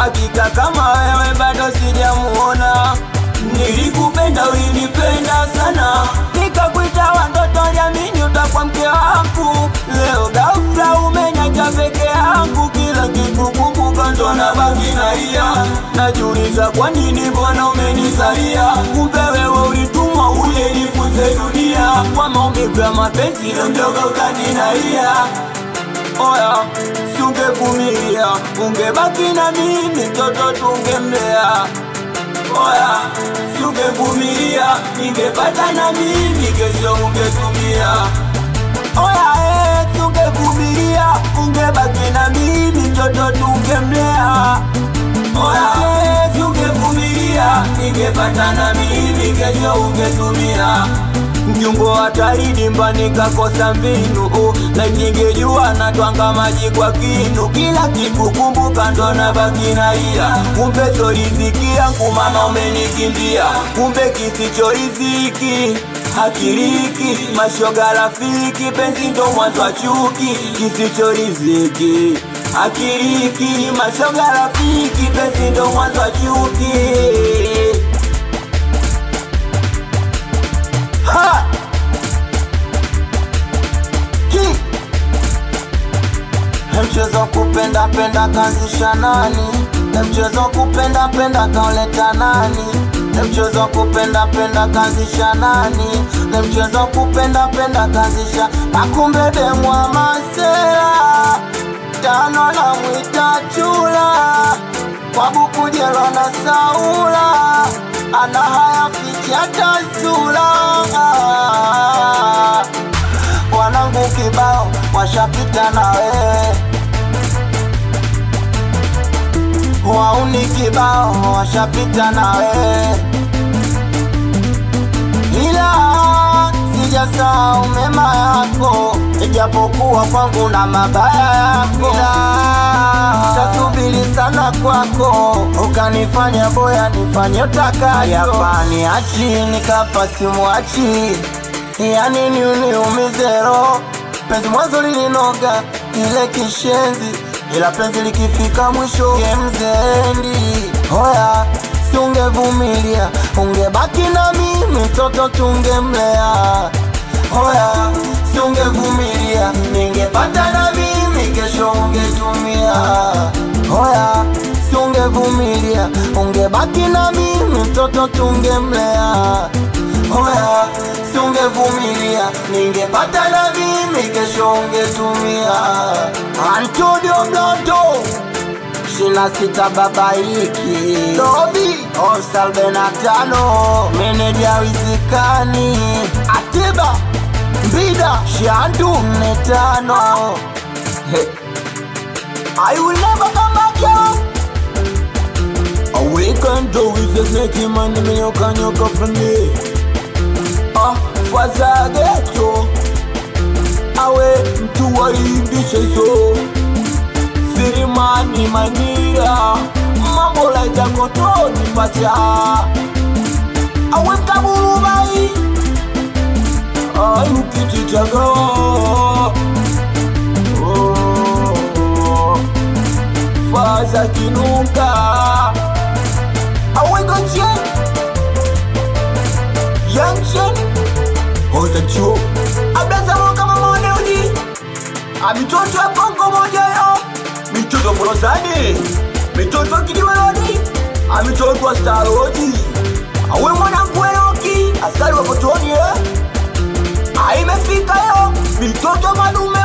Hakika kama wewe bado sijamuona. Nilikupenda ulinipenda sana, nikakuita watoto niamini utakuwa mke wangu. Leo ghafla umeniacha peke yangu, kila kikumbuka ndo nabaki nalia. Najiuliza kwa nini mbona umenizalia, kumbe wewe ulitumwa uje nifunze dunia. Kwa maumivu ya mapenzi leo mdogo ukajinalia. Oya, si ungevumilia, ungebaki na mimi mtoto tungemlea. Oya, si ungevumilia, ningepata na mimi kesho ungetumia. Oya, si ungevumilia, ungebaki na mimi mtoto tungemlea. Oya, si ungevumilia, ningepata na mimi kesho ungetumia. Mjungo hatari dimba nikakosa mbinu, na ningejua natwanga maji kwa kinu. Kila kitu kumbuka ndo nabaki nalia. Kumbe so riziki yangu mama umenikimbia, kumbe kisicho riziki hakiriki. Mashoga rafiki penzi ndo mwanzo wa chuki, kisicho riziki hakiriki. Mashoga rafiki penzi ndo mwanzo wa chuki. Ha! Mchezo kupenda penda kaanzisha nani? Mchezo kupenda penda kauleta nani? Mchezo kupenda penda kaanzisha nani? Mchezo kupenda penda kaanzisha akumbe demwa masela. Tano na mwita chula, kwa buku jelo na saula, ana haya fiki hata sula. Wanangu kibao washapita na wewe, wauni kibao washapita na wewe, ila sijasahau mema yako, ijapokuwa kwangu na mabaya yako. Tasubiri sana kwako, ukanifanya boya nifanye utakacho. Yapani achi nikapa simuachi, yani ni uniumize roho. Penzi mwanzo lilinoga ile kishenzi, ila penzi likifika mwisho gemzendi. Hoya, si ungevumilia, ungebaki na mimi mtoto tungemlea. Hoya, si ungevumilia, ningepata na mimi kesho ungetumia. Hoya, si ungevumilia, ungebaki na mimi mtoto tungemlea. Hoya, si ungevumilia, ningepata na mimi kesho ungetumia. Antonio Blondo 26 babaiki Dobi Osalbenatano meneja wizikani Atiba Mbida Shandu 45. I will never come back here. Awaken to with the snake man, me nyoka friendly. Faza geto awe mtu waibisha iso Sirimani manira mambo laita kotoni pacha. Awe mtaburu bai ayu kichichaga. Faza kinuka awe gochen Yanshen Ozacho Abdaza mwaka mamone uji Amitoto ya pongo moja yo, mitoto Morozani, mitoto Kidiweloni, amitoto wa Starodi. Awe mwana Kweroki, askari wa Potoni. Aimefika yo, mitoto Madume